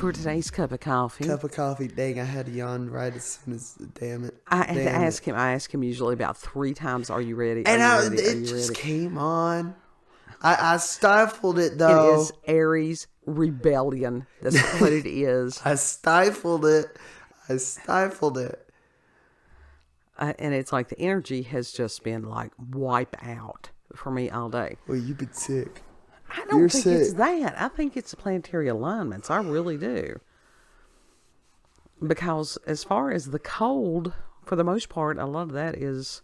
for today's cup of coffee. Cup of coffee. Dang, I had to yawn right as soon as. Damn it. I had to ask him. I ask him usually about 3 times. Are you ready? And it just came on. I stifled it though. It is Aries rebellion. That's what it is. I stifled it. And it's like the energy has just been like wipe out for me all day. Well, you've been sick. I don't think it's that. I think it's the planetary alignments. I really do. Because as far as the cold, for the most part, a lot of that is,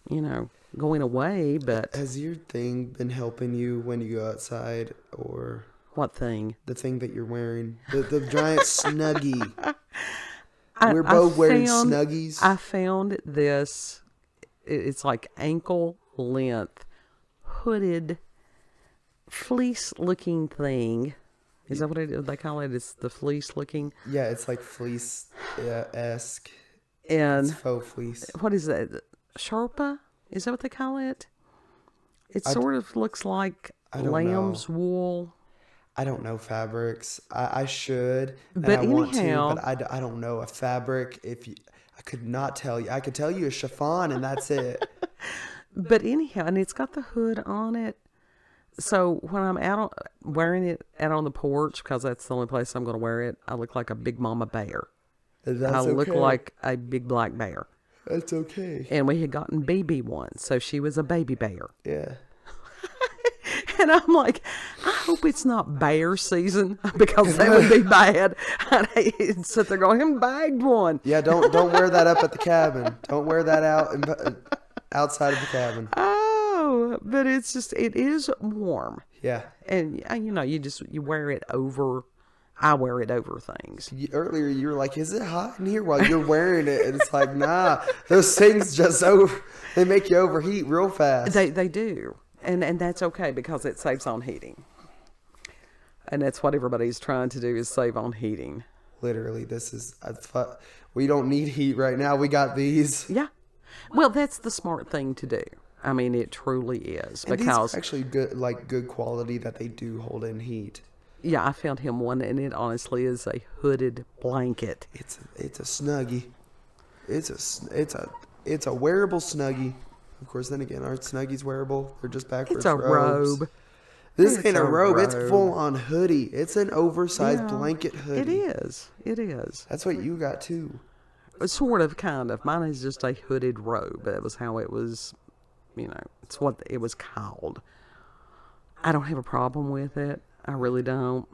going away. But has your thing been helping you when you go outside, or what thing? The thing that you're wearing, the giant Snuggie. We're both wearing Snuggies. I found this. It's like ankle length, hooded, fleece-looking thing. Is that what they call it? It's the fleece-looking. Yeah, it's like fleece-esque. And it's faux fleece. What is that? Sherpa? Is that what they call it? It sort of looks like lamb's wool. I don't know fabrics. I should, but I want to, but I don't know a fabric. I could not tell you. I could tell you a chiffon, and that's it. But anyhow, and it's got the hood on it. So when I'm wearing it out on the porch, because that's the only place I'm going to wear it, I look like a big mama bear. I look like a big black bear. That's okay. And we had gotten BB one, so she was a baby bear. Yeah. And I'm like, I hope it's not bear season, because that would be bad. I'd sit there going, I bagged one. Yeah, don't wear that up at the cabin. Don't wear that outside of the cabin. Oh, but it is warm. Yeah. And you wear it over. I wear it over things. Earlier you were like, is it hot in here while you're wearing it? And it's like, nah, those things they make you overheat real fast. They do. And that's okay, because it saves on heating. And that's what everybody's trying to do, is save on heating. Literally, we don't need heat right now. We got these. Yeah. Well, that's the smart thing to do. I mean, it truly is. And because these are actually good quality that they do hold in heat. Yeah, I found him one, and it honestly is a hooded blanket. It's a Snuggie. It's a wearable Snuggie. Of course, then again, aren't Snuggies wearable? They're just backwards robes. It's a robe. This ain't a robe. It's full on hoodie. It's an oversized blanket hoodie. It is. That's what you got too. Sort of, kind of. Mine is just a hooded robe. That was how it was. It's what it was called. I don't have a problem with it. I really don't.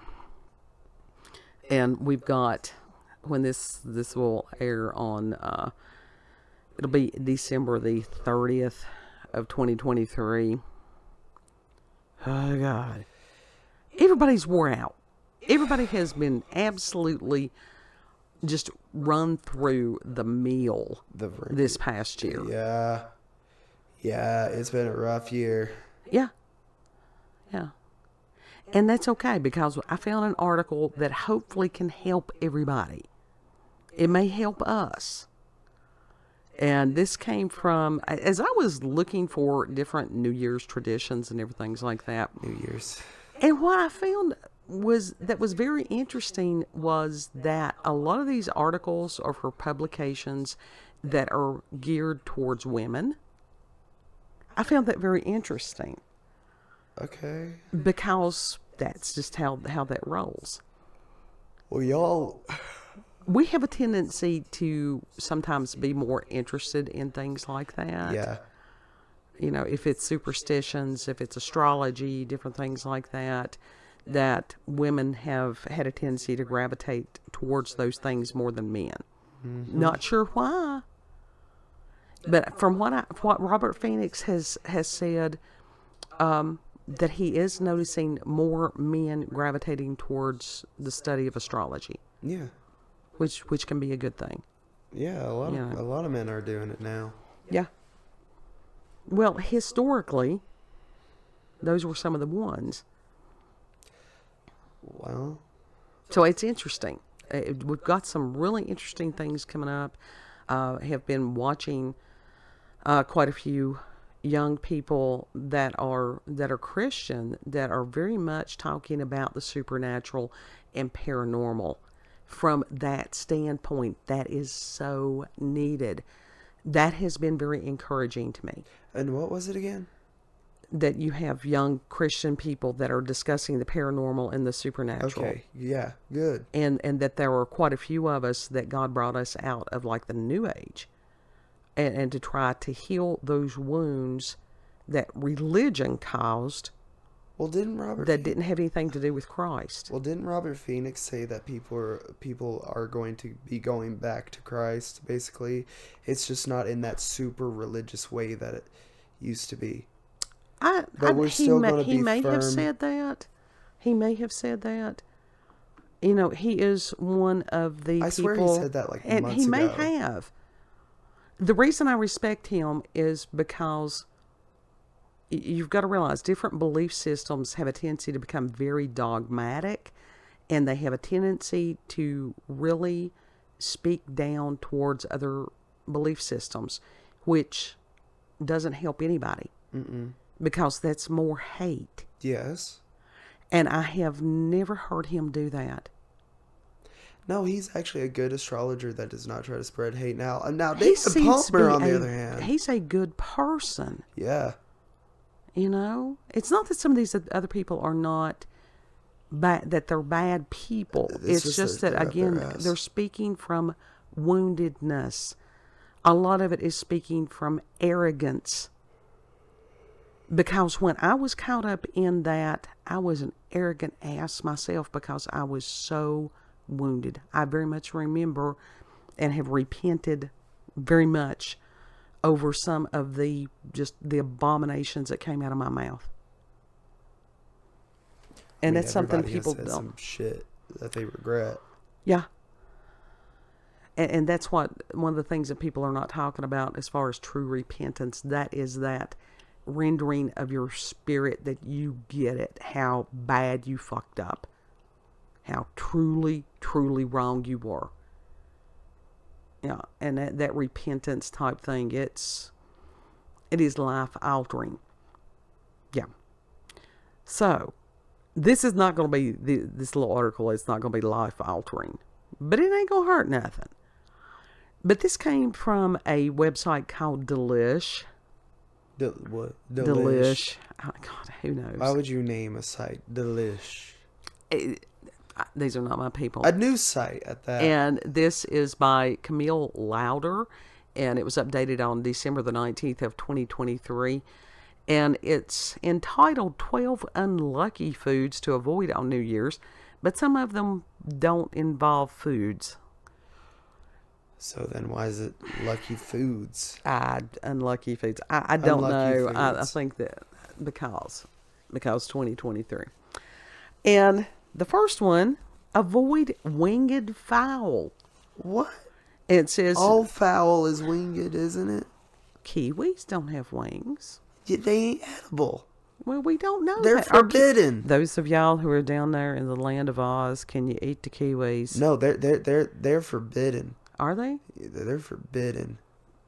And we've got, when this will air on, it'll be December the 30th of 2023. Oh, God. Everybody's wore out. Everybody has been absolutely just run through the mill this past year. Yeah. Yeah, it's been a rough year. Yeah. Yeah. And that's okay, because I found an article that hopefully can help everybody. It may help us. And this came from, as I was looking for different New Year's traditions and everything like that. New Year's. And what I found was very interesting was that a lot of these articles are for publications that are geared towards women. I found that very interesting. Okay. Because that's just how that rolls. Well, we have a tendency to sometimes be more interested in things like that. Yeah. If it's superstitions, if it's astrology, different things like that women have had a tendency to gravitate towards those things more than men. Mm-hmm. Not sure why. But from what Robert Phoenix has said, that he is noticing more men gravitating towards the study of astrology. Yeah. Which can be a good thing. Yeah, a lot of men are doing it now. Yeah. Well, historically, those were some of the ones. Well. So it's interesting. We've got some really interesting things coming up. Have been watching quite a few young people that are Christian that are very much talking about the supernatural and paranormal. From that standpoint, that is so needed. That has been very encouraging to me. And what was it again? That you have young Christian people that are discussing the paranormal and the supernatural. Okay, yeah, good. And that there were quite a few of us that God brought us out of like the New Age. And to try to heal those wounds that religion caused. Well, didn't didn't have anything to do with Christ. Well, didn't Robert Phoenix say that people are going to be going back to Christ? Basically, it's just not in that super religious way that it used to be. But we're still going to be firm. He may have said that. He may have said that. You know, he is one of the people. I swear he said that like months ago. And he may have. The reason I respect him is because you've got to realize different belief systems have a tendency to become very dogmatic, and they have a tendency to really speak down towards other belief systems, which doesn't help anybody. Because that's more hate. Yes. And I have never heard him do that. No, he's actually a good astrologer that does not try to spread hate. Now David Palmer, on the other hand, he's a good person. Yeah. You know, it's not that some of these other people are not bad, that they're bad people. It's just that, again, they're speaking from woundedness. A lot of it is speaking from arrogance. Because when I was caught up in that, I was an arrogant ass myself because I was so wounded. I very much remember and have repented very much over some of the abominations that came out of my mouth. And that's something people don't. Some shit that they regret. Yeah. And that's one of the things that people are not talking about as far as true repentance. That is that rendering of your spirit, that you get it, how bad you fucked up, how truly, truly wrong you were. Yeah, and that repentance type thing, it is life altering. Yeah. So, this is not going to be, this little article is not going to be life altering, but it ain't going to hurt nothing. But this came from a website called Delish. What? Delish. Oh, God, who knows? Why would you name a site Delish? These are not my people. A news site at that. And this is by Camille Lowder, and it was updated on December the 19th of 2023. And it's entitled 12 Unlucky Foods to Avoid on New Year's, but some of them don't involve foods. So then why is it Lucky Foods? Unlucky foods. I don't know. I think that because 2023. And the first one, avoid winged fowl. What? It says all fowl is winged, isn't it? Kiwis don't have wings. Yeah, they ain't edible. Well, we don't know. They're forbidden. Those of y'all who are down there in the land of Oz, can you eat the kiwis? No, they're forbidden. Are they? Yeah, they're forbidden.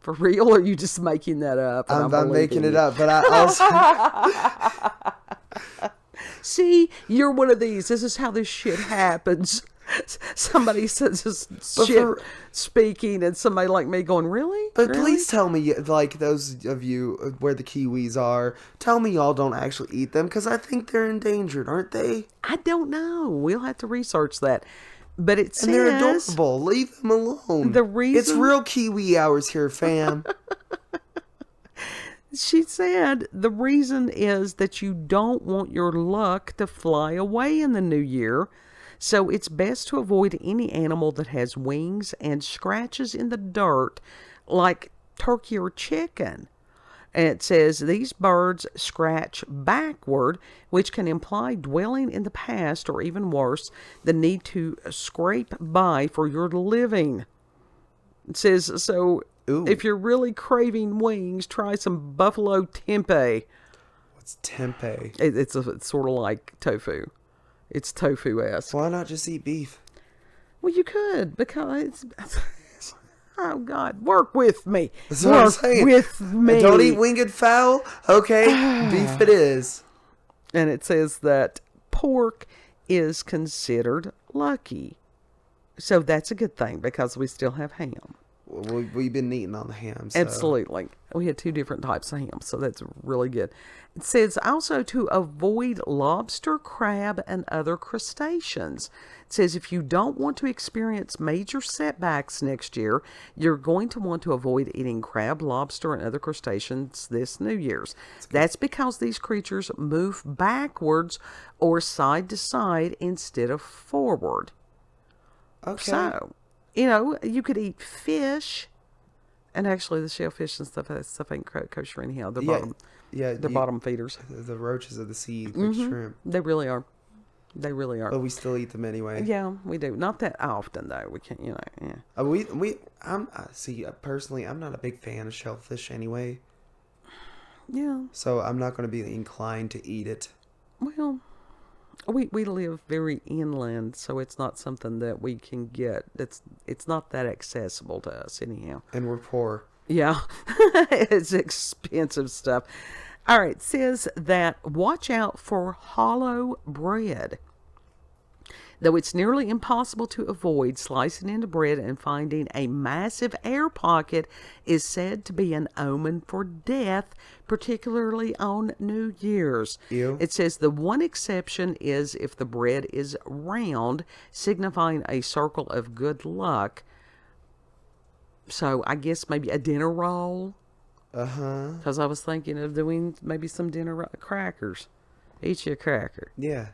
For real, or are you just making that up? I'm making it up, but I also... See, you're one of these. This is how this shit happens. Somebody says this shit speaking, and somebody like me going, really? But really? Please tell me, like those of you where the kiwis are, tell me y'all don't actually eat them, because I think they're endangered, aren't they? I don't know. We'll have to research that. But it says... And they're adorable. Leave them alone. The reason... It's real kiwi hours here, fam. She said the reason is that you don't want your luck to fly away in the new year. So it's best to avoid any animal that has wings and scratches in the dirt, like turkey or chicken. And it says these birds scratch backward, which can imply dwelling in the past, or even worse, the need to scrape by for your living. It says, so Ooh. If you're really craving wings, try some buffalo tempeh. What's tempeh? It's sort of like tofu. It's tofu-esque. Why not just eat beef? Well, you could, because oh God, work with me. That's what I'm saying. With me. Don't eat winged fowl? Okay, beef it is. And it says that pork is considered lucky. So that's a good thing because we still have ham. We've been eating on the ham. So. Absolutely. We had 2 different types of ham, so that's really good. It says also to avoid lobster, crab, and other crustaceans. It says if you don't want to experience major setbacks next year, you're going to want to avoid eating crab, lobster, and other crustaceans this New Year's. That's because these creatures move backwards or side to side instead of forward. Okay. So, you know, you could eat fish, and actually the shellfish and stuff, that stuff ain't kosher anyhow. They're bottom feeders. The roaches of the sea, like shrimp. They really are. They really are. But we still eat them anyway. Yeah, we do. Not that often though. We can't, yeah. Personally, I'm not a big fan of shellfish anyway. Yeah. So I'm not going to be inclined to eat it. Well, we live very inland, so it's not something that we can get. It's not that accessible to us anyhow. And we're poor. Yeah, it's expensive stuff. All right, it says that watch out for hollow bread. Though it's nearly impossible to avoid, slicing into bread and finding a massive air pocket is said to be an omen for death, particularly on New Year's. Ew. It says the one exception is if the bread is round, signifying a circle of good luck. So I guess maybe a dinner roll. Uh-huh. Because I was thinking of doing maybe some dinner crackers. Eat you a cracker. Yeah.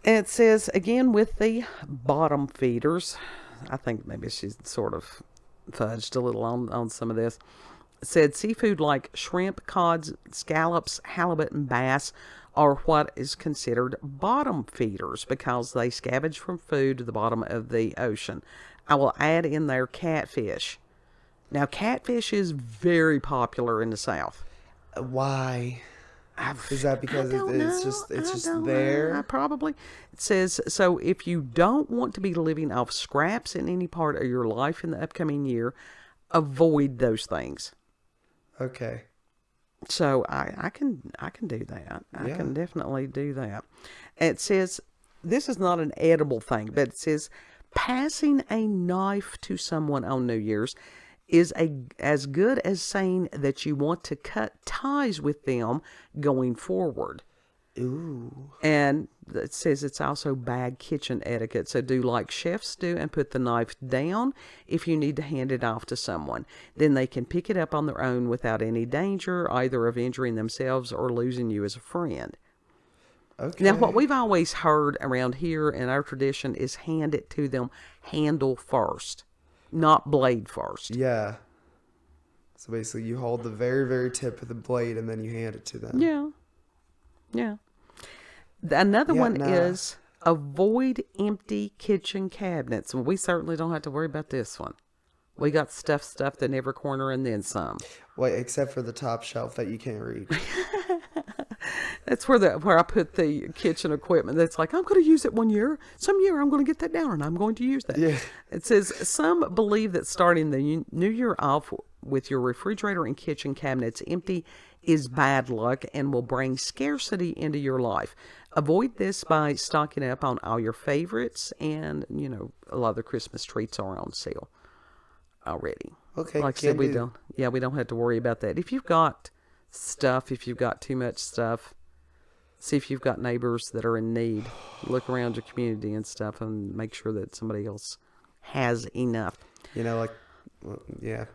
And it says, again, with the bottom feeders, I think maybe she's sort of fudged a little on some of this. It said seafood like shrimp, cods, scallops, halibut, and bass are what is considered bottom feeders because they scavenge from food to the bottom of the ocean. I will add in there catfish. Now, catfish is very popular in the South. Why? Is that because it's just there? Probably. It says, so if you don't want to be living off scraps in any part of your life in the upcoming year, avoid those things. Okay. So I can do that. I can definitely do that. It says, this is not an edible thing, but it says, passing a knife to someone on New Year's is as good as saying that you want to cut ties with them going forward. Ooh. And it says it's also bad kitchen etiquette. So do like chefs do and put the knife down if you need to hand it off to someone. Then they can pick it up on their own without any danger, either of injuring themselves or losing you as a friend. Okay. Now, what we've always heard around here in our tradition is hand it to them handle first, not blade first. Yeah. So basically you hold the very, very tip of the blade and then you hand it to them. Yeah. Yeah. Another one is avoid empty kitchen cabinets. We certainly don't have to worry about this one. We got stuffed in every corner and then some. Well, except for the top shelf that you can't reach. That's where I put the kitchen equipment. That's like, I'm going to use it one year. Some year I'm going to get that down and I'm going to use that. Yeah. It says, some believe that starting the new year off with your refrigerator and kitchen cabinets empty is bad luck and will bring scarcity into your life. Avoid this by stocking up on all your favorites, and, a lot of the Christmas treats are on sale already. Okay. Like I said, we don't have to worry about that. If you've got too much stuff, see if you've got neighbors that are in need. Look around your community and stuff and make sure that somebody else has enough. Yeah.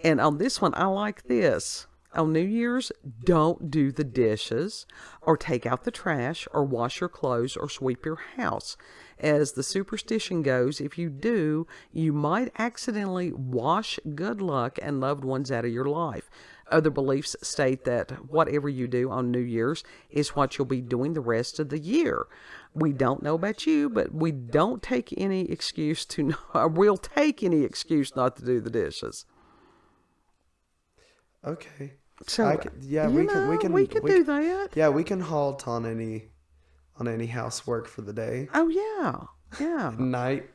And on this one, I like this. On New Year's, don't do the dishes or take out the trash or wash your clothes or sweep your house. As the superstition goes, if you do, you might accidentally wash good luck and loved ones out of your life. Other beliefs state that whatever you do on New Year's is what you'll be doing the rest of the year. We don't know about you, but we don't take any excuse we'll take any excuse not to do the dishes. Okay. So we can do that. Yeah, we can halt on any housework for the day. Oh yeah. Night.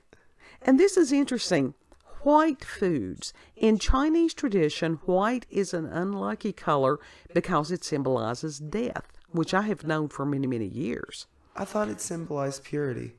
And this is interesting. White foods. In Chinese tradition, white is an unlucky color because it symbolizes death, which I have known for many, many years. I thought it symbolized purity.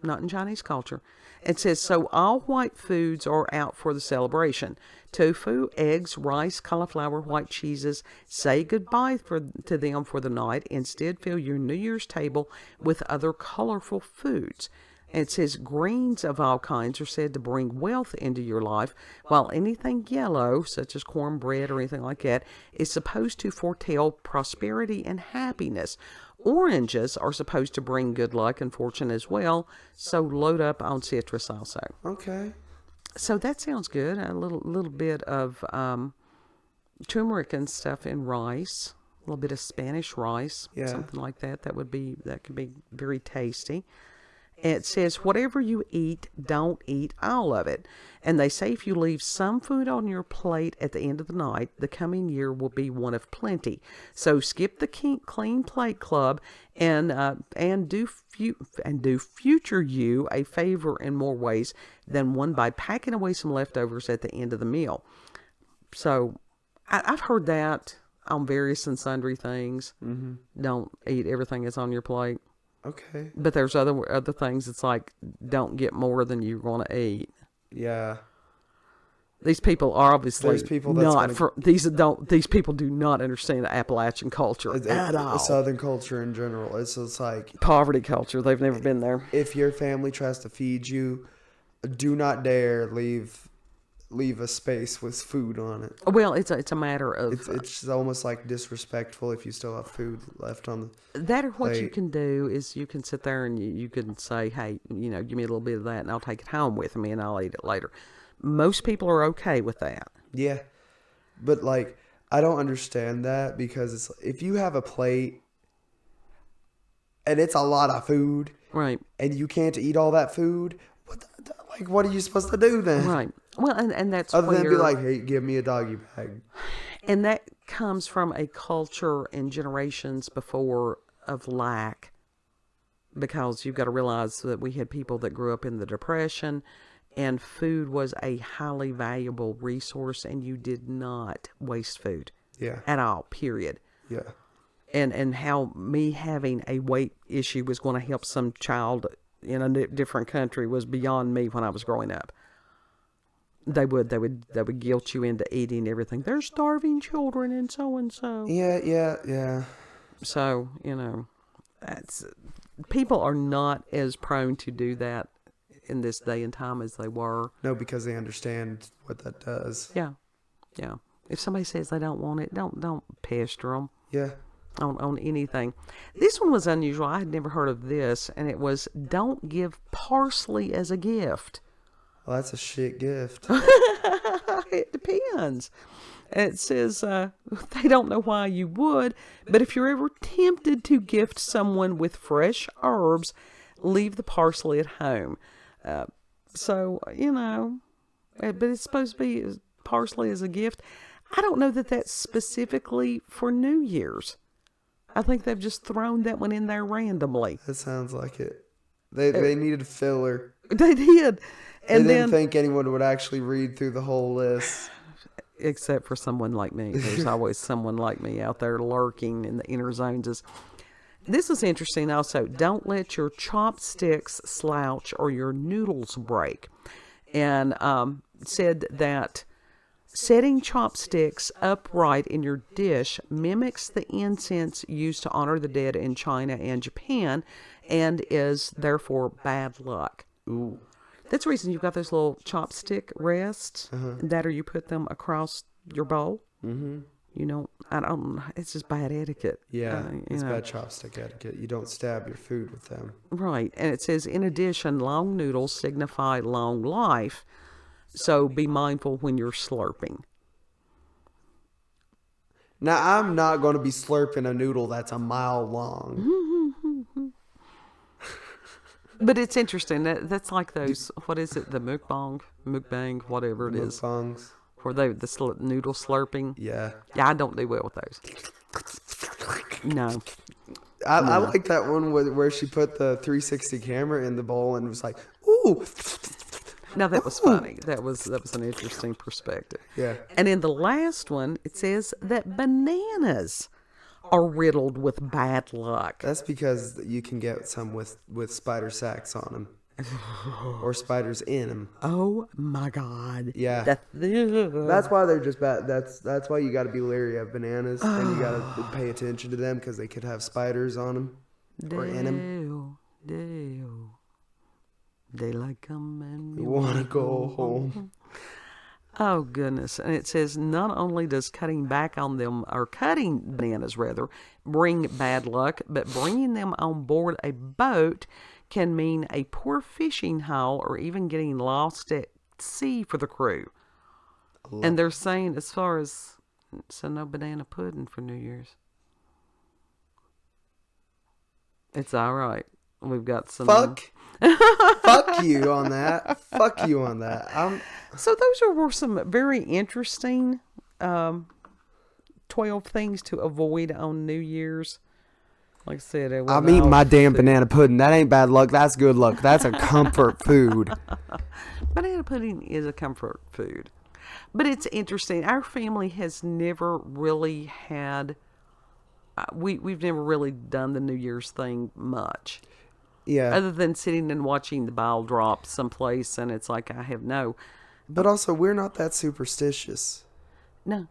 Not in Chinese culture. It says, so all white foods are out for the celebration. Tofu, eggs, rice, cauliflower, white cheeses. Say goodbye to them for the night. Instead, fill your New Year's table with other colorful foods. And it says greens of all kinds are said to bring wealth into your life, while anything yellow, such as cornbread or anything like that, is supposed to foretell prosperity and happiness. Oranges are supposed to bring good luck and fortune as well, so load up on citrus also. Okay. So that sounds good. A little bit of turmeric and stuff in rice, a little bit of Spanish rice, something like that. That could be very tasty. It says, whatever you eat, don't eat all of it. And they say if you leave some food on your plate at the end of the night, the coming year will be one of plenty. So skip the clean plate club and do future you a favor in more ways than one by packing away some leftovers at the end of the meal. So I've heard that on various and sundry things. Mm-hmm. Don't eat everything that's on your plate. Okay. But there's other things. It's like, don't get more than you're going to eat. Yeah. These people are obviously these people do not understand the Appalachian culture at all. Southern culture in general. It's like poverty culture. They've never been there. If your family tries to feed you, do not dare leave a space with food on it. Well, it's a matter of... It's almost like disrespectful if you still have food left on the That or what plate. you can do is you can sit there and you can say, hey, give me a little bit of that and I'll take it home with me and I'll eat it later. Most people are okay with that. Yeah. But, I don't understand that because it's if you have a plate and it's a lot of food... Right. And you can't eat all that food... What are you supposed to do then? Right. Well, and that's other than be like, hey, give me a doggy bag. And that comes from a culture and generations before of lack, because you've got to realize that we had people that grew up in the Depression, and food was a highly valuable resource, and you did not waste food. Yeah. At all. Period. Yeah. And how me having a weight issue was going to help some child in a different country was beyond me when I was growing up. They would guilt you into eating everything. There's starving children and so. Yeah. So, people are not as prone to do that in this day and time as they were. No, because they understand what that does. Yeah. If somebody says they don't want it, don't pester them. Yeah. On anything. This one was unusual. I had never heard of this, and it was, don't give parsley as a gift. Well, that's a shit gift. It depends. It says, they don't know why you would, but if you're ever tempted to gift someone with fresh herbs, leave the parsley at home. But it's supposed to be parsley as a gift. I don't know that that's specifically for New Year's. I think they've just thrown that one in there randomly. That sounds like it. They needed filler. They did. And they didn't think anyone would actually read through the whole list. Except for someone like me. There's always someone like me out there lurking in the inner zones. This is interesting also. Don't let your chopsticks slouch or your noodles break. And said that setting chopsticks upright in your dish mimics the incense used to honor the dead in China and Japan, and is therefore bad luck. Ooh. That's the reason you've got those little chopstick rests, that or you put them across your bowl. Mm-hmm. It's just bad etiquette. Yeah, it's bad chopstick etiquette. You don't stab your food with them. Right, and it says, in addition, long noodles signify long life, so be mindful when you're slurping. Now, I'm not going to be slurping a noodle that's a mile long. But it's interesting. That's like those, what is it, the mukbang, whatever it is. Mukbangs. Where the noodle slurping. Yeah. Yeah, I don't do well with those. No. I like that one where she put the 360 camera in the bowl and was like, ooh. Now that was funny. That was an interesting perspective. Yeah. And in the last one, it says that bananas are riddled with bad luck. That's because you can get some with spider sacks on them. Or spiders in them. Oh my God. Yeah. That's why they're just bad. That's why you got to be leery of bananas, and you got to pay attention to them because they could have spiders on them or in them. Daylight come and You want to go home. Oh goodness. And it says not only does cutting back on them, or cutting bananas rather, bring bad luck, but bringing them on board a boat can mean a poor fishing haul or even getting lost at sea for the crew. And they're saying as far as, so no banana pudding for New Year's. It's all right. We've got some... Fuck you on that. Fuck you on that. So those were some very interesting 12 things to avoid on New Year's. Like I said, I'm eating my damn banana pudding. That ain't bad luck. That's good luck. That's a comfort food. Banana pudding is a comfort food. But it's interesting. Our family has never really had... we've never really done the New Year's thing much. Yeah. Other than sitting and watching the ball drop someplace, and it's like, I have no... But also, we're not that superstitious. No,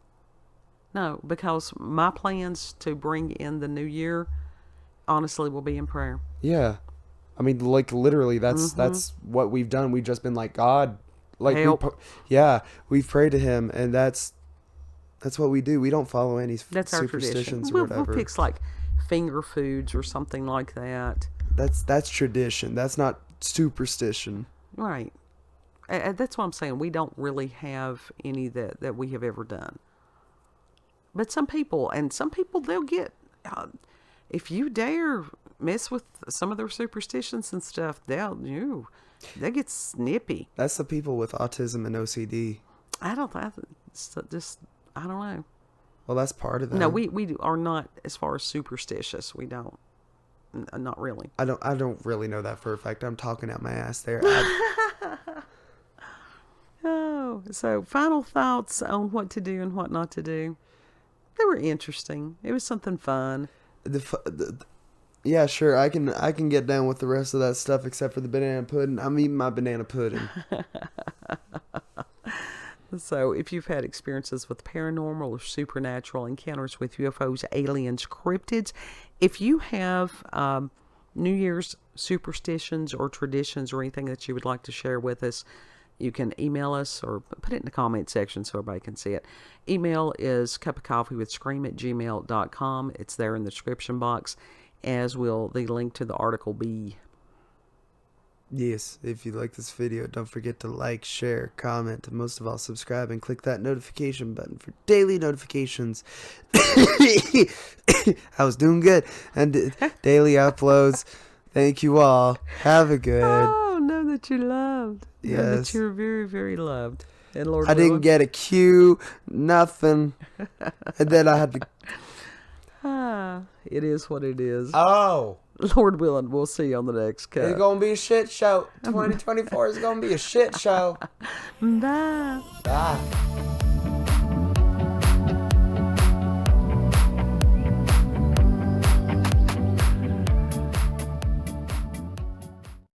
because my plans to bring in the new year, honestly, will be in prayer. Yeah. I mean, like, literally, that's what we've done. We've just been like, God, like, help. We've prayed to him, and that's what we do. We don't follow any that's superstitions our or whatever. We'll pick, like, finger foods or something like that. That's tradition. That's not superstition. Right. That's what I'm saying. We don't really have any that we have ever done. But some people, they'll get, if you dare mess with some of their superstitions and stuff, they get snippy. That's the people with autism and OCD. I don't know. Well, that's part of that. No, we are not, as far as superstitious. We don't. Not really. I don't really know that for a fact. I'm talking out my ass there. Oh, so final thoughts on what to do and what not to do. They were interesting. It was something fun. Yeah, sure. I can get down with the rest of that stuff except for the banana pudding. I'm eating my banana pudding. So if you've had experiences with paranormal or supernatural encounters with UFOs, aliens, cryptids, if you have New Year's superstitions or traditions or anything that you would like to share with us, you can email us or put it in the comment section so everybody can see it. Email is cupofcoffeewithscream@gmail.com. It's there in the description box, as will the link to the article be. Yes, if you like this video, don't forget to like, share, comment, and most of all, subscribe and click that notification button for daily notifications. I was doing good. And daily uploads. Thank you all. Have a good... Oh, know that you're loved. Yes. Know that you're very, very loved. And Lord I didn't get a cue, nothing. And then I had to... It is what it is. Oh. Lord willing, we'll see you on the next cut. It's going to be a shit show. 2024 is going to be a shit show. Bye. Bye.